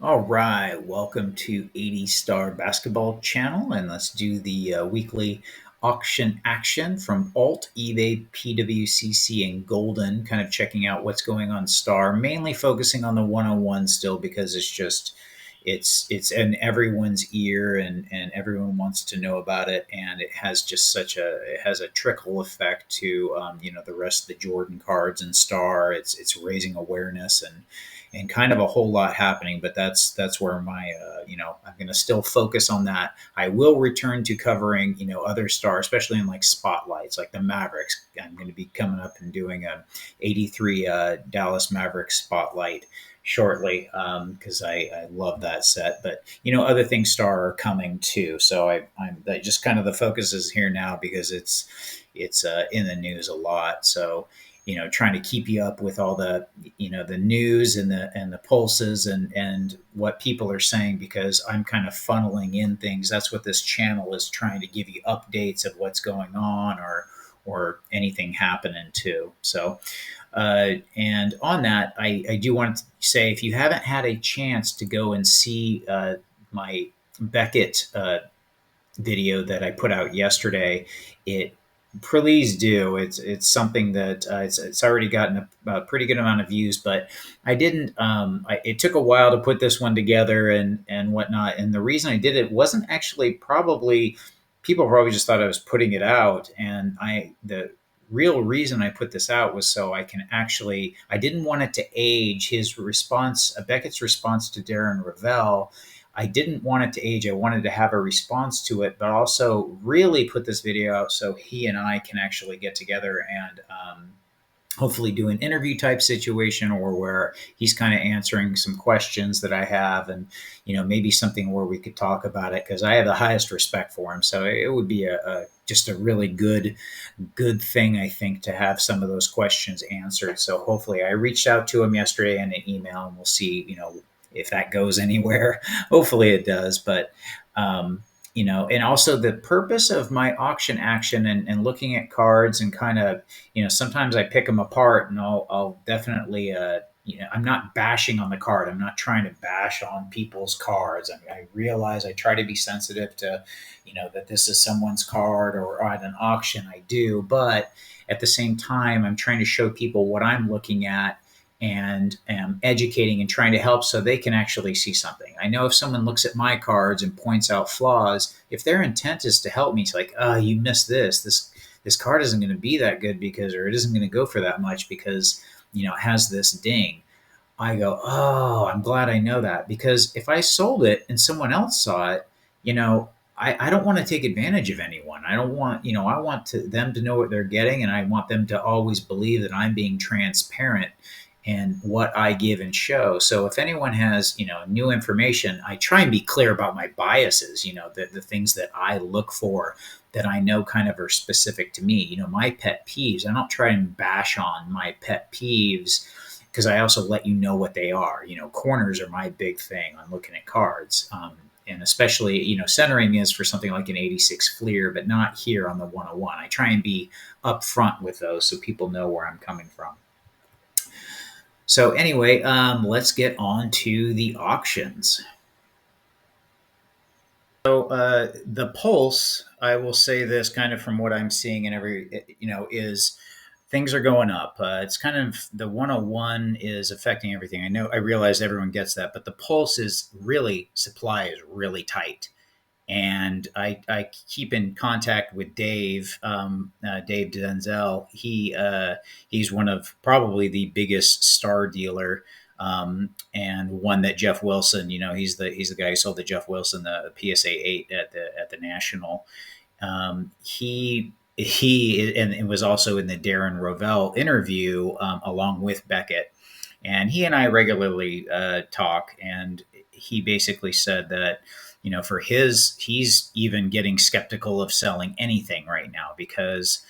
All right, welcome to 80 Star Basketball Channel, and let's do the weekly auction action from Alt, eBay, PWCC, and Goldin. Kind of checking out what's going on Star, mainly focusing on the 101 still because it's in everyone's ear and everyone wants to know about it, and it has just it has a trickle effect to the rest of the Jordan cards and Star. It's raising awareness and kind of a whole lot happening. But that's where my I'm going to still focus on that. I will return to covering other stars, especially in like spotlights, like the Mavericks. I'm going to be coming up and doing a 83 Dallas Mavericks spotlight shortly because I love that set. But other things star are coming too. So I'm that just kind of the focus is here now because it's in the news a lot. So trying to keep you up with all the the news and the pulses and what people are saying, because I'm kind of funneling in things. That's what this channel is, trying to give you updates of what's going on or anything happening too. So and on that, I do want to say, if you haven't had a chance to go and see my Beckett video that I put out yesterday, it please do. It's something that it's already gotten a pretty good amount of views, but I didn't. It took a while to put this one together and whatnot. And the reason I did it wasn't actually probably people probably just thought I was putting it out, and the real reason I put this out was so I can actually. I didn't want it to age his response, Beckett's response to Darren Ravel. I didn't want it to age. I wanted to have a response to it, but also really put this video out so he and I can actually get together and hopefully do an interview type situation, or where he's kind of answering some questions that I have, and maybe something where we could talk about it, because I have the highest respect for him. So it would be a just a really good thing, I think, to have some of those questions answered. So hopefully, I reached out to him yesterday in an email, and we'll see, if that goes anywhere. Hopefully, it does. But and also the purpose of my auction action and looking at cards and kind of, sometimes I pick them apart, and I'll definitely, I'm not bashing on the card. I'm not trying to bash on people's cards. I realize I try to be sensitive to, that this is someone's card, or at an auction I do, but at the same time, I'm trying to show people what I'm looking at, and am educating and trying to help so they can actually see something. I know if someone looks at my cards and points out flaws, if their intent is to help me, it's like, oh, you missed this card isn't going to be that good because, or it isn't going to go for that much because, it has this ding. I go, oh, I'm glad I know that, because if I sold it and someone else saw it, I don't want to take advantage of anyone. I don't want, I want them to know what they're getting, and I want them to always believe that I'm being transparent and what I give and show. So if anyone has, new information, I try and be clear about my biases, the things that I look for that I know kind of are specific to me, my pet peeves. I don't try and bash on my pet peeves, because I also let you know what they are. Corners are my big thing on looking at cards. And especially, centering is for something like an 86 Fleer, but not here on the 101. I try and be upfront with those so people know where I'm coming from. So anyway, let's get on to the auctions. So the pulse, I will say this, kind of from what I'm seeing and is things are going up. It's kind of the 101 is affecting everything. I realize everyone gets that, but the pulse is really, supply is really tight. And I keep in contact with Dave, Dave Denzel. He's one of probably the biggest star dealer, and one that Jeff Wilson. He's the guy who sold to Jeff Wilson the PSA 8 at the National. He and it was also in the Darren Rovell interview, along with Beckett, and he and I regularly talk, and he basically said that, for he's even getting skeptical of selling anything right now, because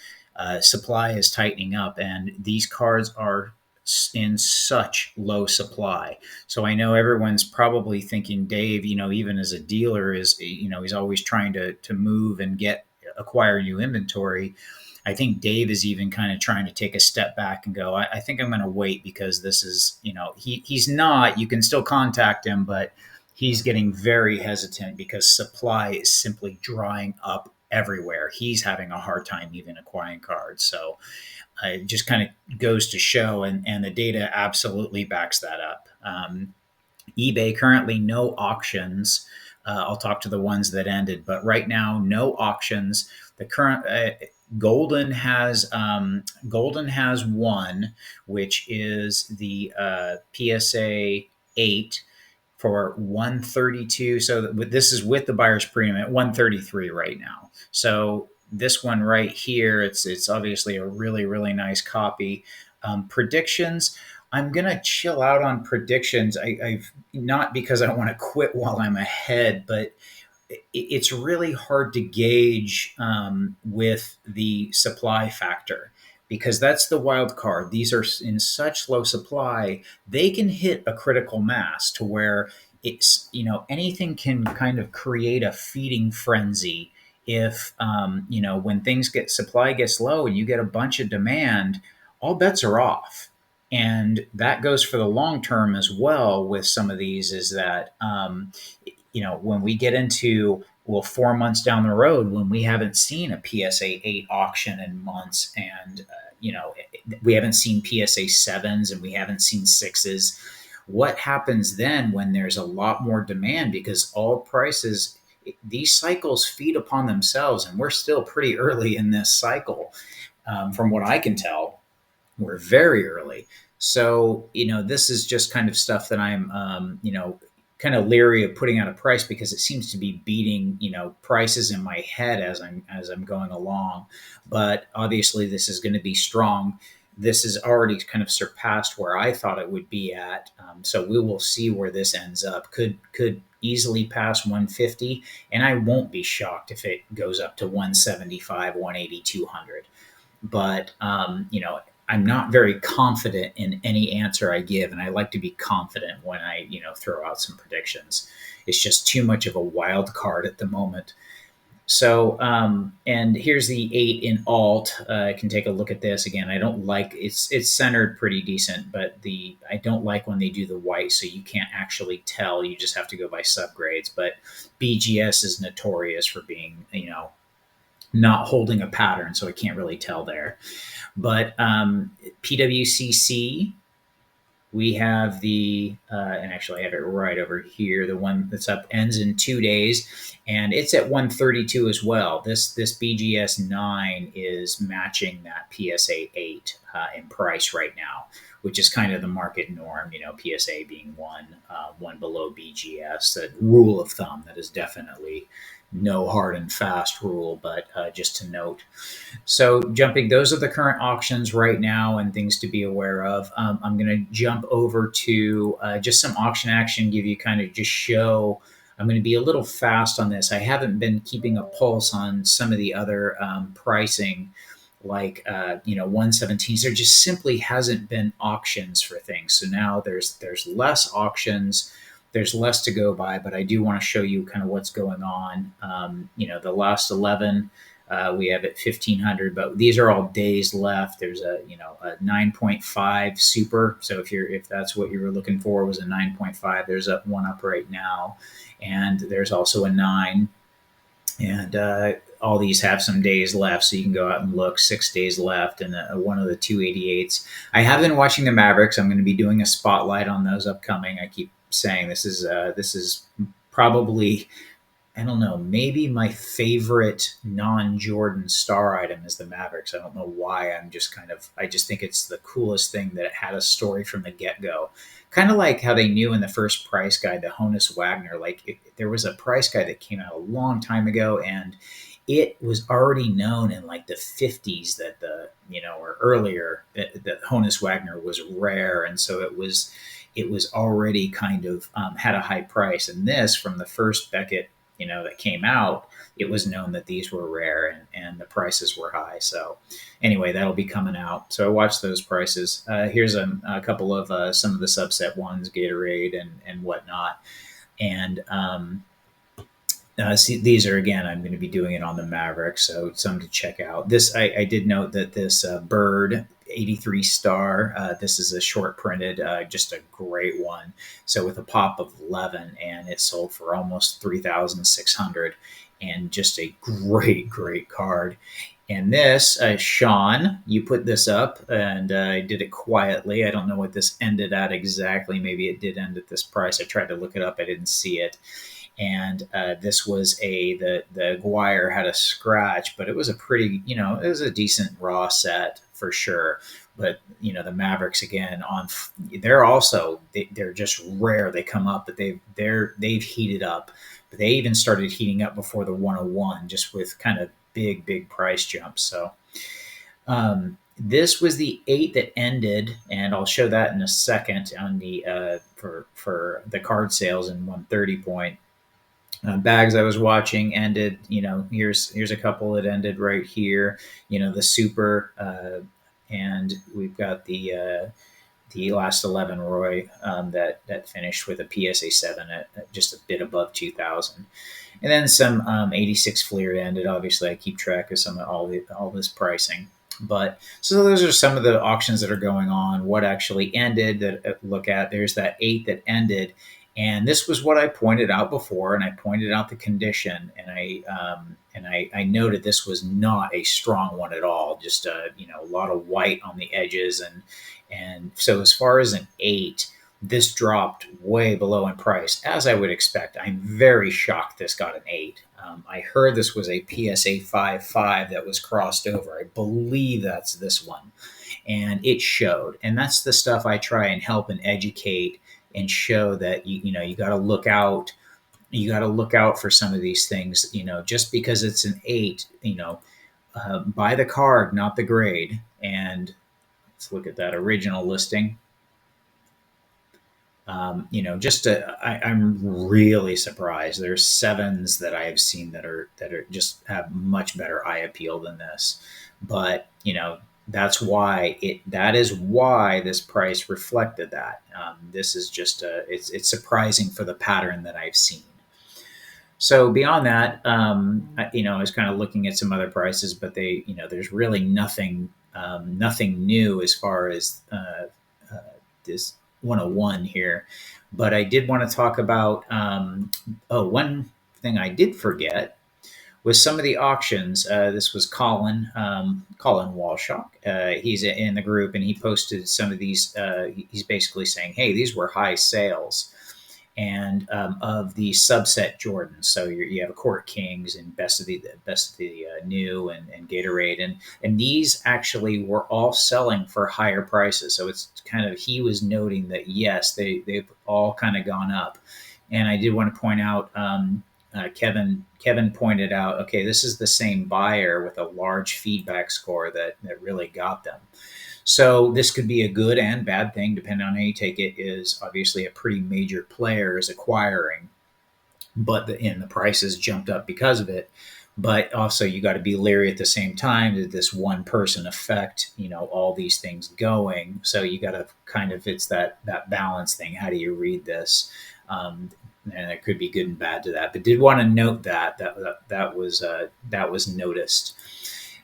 supply is tightening up, and these cards are in such low supply. So I know everyone's probably thinking Dave, even as a dealer, is, he's always trying to move and acquire new inventory. I think Dave is even kind of trying to take a step back and go, I think I'm going to wait because this is, he's not, you can still contact him, but he's getting very hesitant because supply is simply drying up everywhere. He's having a hard time even acquiring cards. So it just kind of goes to show, and the data absolutely backs that up. eBay currently no auctions. I'll talk to the ones that ended, but right now no auctions. The current Goldin has one, which is the PSA 8 for 132. So this is with the buyer's premium at 133 right now. So this one right here, it's obviously a really nice copy. Predictions. I'm gonna chill out on predictions. I've not because I don't want to quit while I'm ahead, but it's really hard to gauge with the supply factor because that's the wild card. These are in such low supply, they can hit a critical mass to where it's, anything can kind of create a feeding frenzy if, when supply gets low and you get a bunch of demand, all bets are off. And that goes for the long term as well with some of these is that, when we get into, well, 4 months down the road, when we haven't seen a PSA 8 auction in months, and we haven't seen PSA 7s and we haven't seen 6s, what happens then when there's a lot more demand? Because all prices, these cycles feed upon themselves, and we're still pretty early in this cycle. From what I can tell, we're very early. So, this is just kind of stuff that I'm, kind of leery of putting out a price because it seems to be beating, prices in my head as I'm going along. But obviously, this is going to be strong. This has already kind of surpassed where I thought it would be at. So we will see where this ends up. Could easily pass 150, and I won't be shocked if it goes up to 175, 180, 200. But I'm not very confident in any answer I give, and I like to be confident when I throw out some predictions. It's just too much of a wild card at the moment. So, and here's the 8 in alt. I can take a look at this again. I don't like it's centered pretty decent, but I don't like when they do the white, so you can't actually tell. You just have to go by subgrades. But BGS is notorious for being not holding a pattern, so I can't really tell there. But PWCC, we have and actually I have it right over here. The one that's up ends in 2 days, and it's at 132 as well. This BGS 9 is matching that PSA 8 in price right now, which is kind of the market norm. PSA being one below BGS. That rule of thumb that is definitely no hard and fast rule, but just to note. So those are the current auctions right now and things to be aware of. I'm going to jump over to just some auction action, give you kind of just show. I'm going to be a little fast on this. I haven't been keeping a pulse on some of the other pricing, like 117s. There just simply hasn't been auctions for things. So now there's less auctions. There's less to go by, but I do want to show you kind of what's going on. The last 11, we have at 1500, but these are all days left. There's a 9.5 super. So if that's what you were looking for was a 9.5, there's one up right now, and there's also a 9, and all these have some days left, so you can go out and look. 6 days left, and one of the 288s. I have been watching the Mavericks. I'm going to be doing a spotlight on those upcoming. I keep saying this is probably, I don't know, maybe my favorite non-Jordan star item is the Mavericks. I don't know why. I just think it's the coolest thing that it had a story from the get-go. Kind of like how they knew in the first price guide, the Honus Wagner, there was a price guide that came out a long time ago, and it was already known in like the 50s that or earlier that Honus Wagner was rare. And so it was already kind of had a high price. And this, from the first Beckett, that came out, it was known that these were rare, and the prices were high. So anyway, that'll be coming out. So I watched those prices. Here's a couple of some of the subset ones, Gatorade and whatnot. And See, these are again. I'm going to be doing it on the Maverick, so some to check out. This I did note that this Bird 83 star. This is a short printed, just a great one. So with a pop of 11, and it sold for almost 3,600, and just a great card. And this, Sean, you put this up, and I did it quietly. I don't know what this ended at exactly. Maybe it did end at this price. I tried to look it up. I didn't see it. And this was the Guire had a scratch, but it was a pretty, it was a decent raw set for sure. But the Mavericks again they're also they're just rare. They come up, but they've heated up. But they even started heating up before the 101, just with kind of big price jumps. So this was the 8 that ended, and I'll show that in a second on the for the card sales in 130 point. Bags I was watching ended. Here's a couple that ended right here. The super, and we've got the last 11 Roy, that finished with a PSA 7 at just a bit above 2,000, and then some 86 Fleer ended. Obviously, I keep track of some of all this pricing. But so those are some of the auctions that are going on. What actually ended? That look at there's that 8 that ended, and this was what I pointed out before, and I pointed out the condition, and I noted this was not a strong one at all. Just a lot of white on the edges, and so as far as an 8, this dropped way below in price, as I would expect. I'm very shocked this got an 8. I heard this was a PSA 5.5 that was crossed over. I believe that's this one, and it showed. And that's the stuff I try and help and educate and show that you got to look out. You got to look out for some of these things. Just because it's an 8, buy the card, not the grade. And let's look at that original listing. I'm really surprised. There's 7s that I have seen that are just have much better eye appeal than this. But that is why this price reflected that. This is just it's surprising for the pattern that I've seen. So beyond that, I was kind of looking at some other prices, but there's really nothing new as far as this 101 here. But I did want to talk about one thing I did forget was some of the auctions. This was Colin Walshock. He's in the group, and he posted some of these. He's basically saying, "Hey, these were high sales." And of the subset Jordans. So you have a Court Kings and best of the new and Gatorade, and these actually were all selling for higher prices. So it's kind of, he was noting that yes, they've all kind of gone up. And I did want to point out, Kevin pointed out, okay, this is the same buyer with a large feedback score that really got them. So this could be a good and bad thing, depending on how you take it. Is obviously a pretty major player is acquiring, but the prices jumped up because of it. But also, you got to be leery at the same time. Did this one person affect all these things going? So you got to kind of, it's that balance thing. How do you read this? And it could be good and bad to that. But did want to note that was noticed.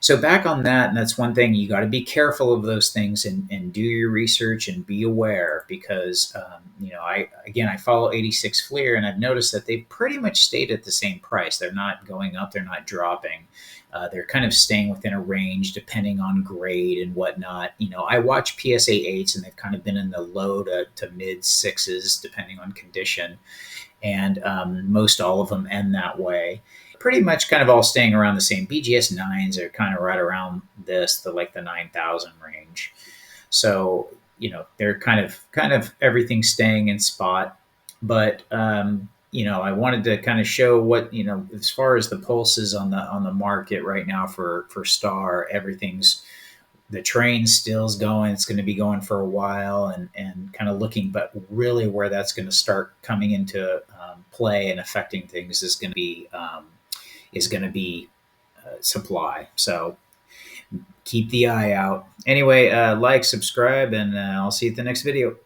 So back on that, and that's one thing, you got to be careful of those things and do your research and be aware, because I follow 86 Fleer, and I've noticed that they've pretty much stayed at the same price. They're not going up, they're not dropping. They're kind of staying within a range depending on grade and whatnot. I watch PSA 8s, and they've kind of been in the low to mid 6s depending on condition, and most all of them end that way. Pretty much kind of all staying around the same. BGS 9s are kind of right around the 9,000 range. So, they're kind of everything staying in spot. But, I wanted to kind of show what, as far as the pulses on the market right now for Star, the train still's going. It's going to be going for a while, and kind of looking, but really where that's going to start coming into play and affecting things is going to be supply. So keep the eye out. Anyway, like, subscribe, and I'll see you at the next video.